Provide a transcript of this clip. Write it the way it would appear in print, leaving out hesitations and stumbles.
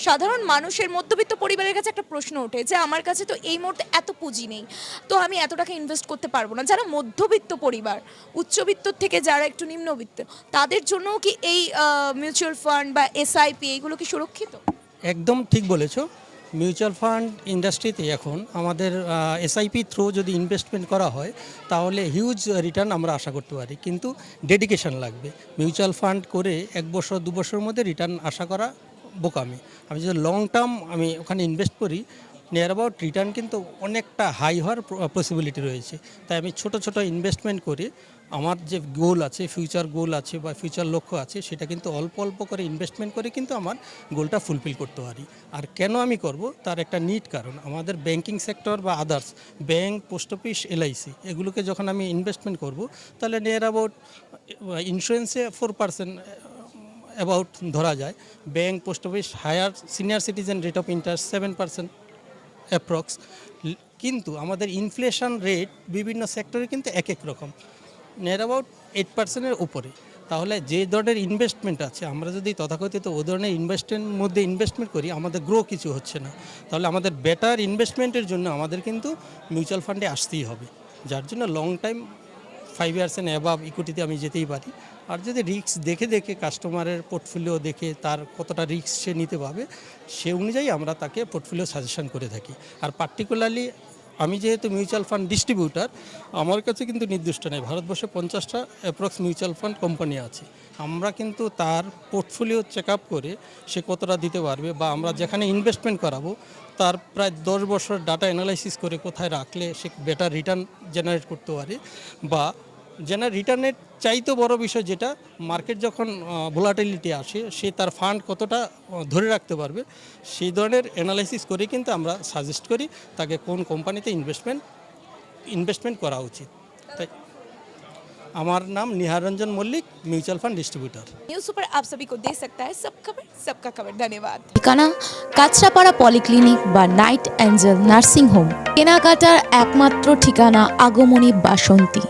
সাধারণ মানুষের মধ্যবিত্ত পরিবারের কাছে একটা প্রশ্ন ওঠে যে আমার কাছে তো এই মুহূর্তে এত পুঁজি নেই, তো আমি এত টাকা ইনভেস্ট করতে পারবো না। যারা মধ্যবিত্ত পরিবার, উচ্চবিত্ত থেকে যারা একটু নিম্নবিত্ত, তাদের জন্যও কি এই মিউচুয়াল ফান্ড বা এসআইপি এইগুলো কি সুরক্ষিত? একদম ঠিক বলেছো। মিউচুয়াল ফান্ড ইন্ডাস্ট্রিতে এখন আমাদের এসআইপি থ্রু যদি ইনভেস্টমেন্ট করা হয় তাহলে হিউজ রিটার্ন আমরা আশা করতে পারি, কিন্তু ডেডিকেশন লাগবে। মিউচুয়াল ফান্ড করে 1 বছর 2 বছরের মধ্যে রিটার্ন আশা করা বোকামি। আমি যদি লং টার্ম আমি ওখানে ইনভেস্ট করি, নিয়ার অ্যাবাউট রিটার্ন কিন্তু অনেকটা হাই হওয়ার পসিবিলিটি রয়েছে। তাই আমি ছোট ছোট ইনভেস্টমেন্ট করে আমার যে গোল আছে, ফিউচার গোল আছে বা ফিউচার লক্ষ্য আছে, সেটা কিন্তু অল্প অল্প করে ইনভেস্টমেন্ট করে কিন্তু আমার গোলটা ফুলফিল করতে পারি। আর কেন আমি করব তার একটা নিট কারণ, আমাদের ব্যাংকিং সেক্টর বা others bank, post office, LIC এগুলোকে যখন আমি ইনভেস্টমেন্ট করব, তাহলে নিয়ার অ্যাবাউট ইন্স্যুরেন্সে 4% অ্যাবাউট ধরা যায়। Bank, post office, higher senior citizen rate of interest 7% approx. কিন্তু আমাদের ইনফ্লেশন রেট বিভিন্ন সেক্টরে কিন্তু এক এক রকম, নিয়ার অ্যাবাউট 8%-এর উপরে। তাহলে যে ধরনের ইনভেস্টমেন্ট আছে, আমরা যদি তথাকথিত ও ধরনের ইনভেস্টমেন্টের মধ্যে ইনভেস্টমেন্ট করি, আমাদের গ্রো কিছু হচ্ছে না। তাহলে আমাদের বেটার ইনভেস্টমেন্টের জন্য আমাদের কিন্তু মিউচুয়াল ফান্ডে আসতেই হবে, যার জন্য long time 5 years and above ইকুইটিতে আমি যেতেই পারি। আর যদি রিস্ক দেখে দেখে কাস্টমারের পোর্টফোলিও দেখে তার কতটা রিস্ক সে নিতে পারবে, সে অনুযায়ী আমরা তাকে পোর্টফোলিও সাজেশন করে থাকি। আর পার্টিকুলারলি আমি যেহেতু মিউচুয়াল ফান্ড ডিস্ট্রিবিউটার, আমার কাছে কিন্তু নির্দিষ্ট নেই, ভারতবর্ষে 50টা অ্যাপ্রক্স মিউচুয়াল ফান্ড কোম্পানি আছে। আমরা কিন্তু তার পোর্টফোলিও চেক আপ করে সে কতটা দিতে পারবে, বা আমরা যেখানে ইনভেস্টমেন্ট করাবো তার প্রায় 10 বছর ডাটা অ্যানালাইসিস করে কোথায় রাখলে সে বেটার রিটার্ন জেনারেট করতে পারে, বা রিটার্নের চাইতে বড় বিষয় যেটা, মার্কেট যখন ভোলাটিলিটি আসে সে তার ফান্ড কতটা ধরে রাখতে পারবে, সেই ধরনের অ্যানালাইসিস করে কিন্তু আমরা সাজেস্ট করি তাকে কোন কোম্পানিতে ইনভেস্টমেন্ট করা উচিত। তাই আমার নাম Nihar Ranjan Mallick, mutual fund distributor. News super आप सभी को दे सकता है सब खबर सबका खबर। धन्यवाद। ঠিকানা কাঁচরাপাড়া পলিক্লিনিক বা নাইট অ্যাঞ্জেল নার্সিং হোম। কেনাকাটার একমাত্র ঠিকানা আগমনী বাসন্তী।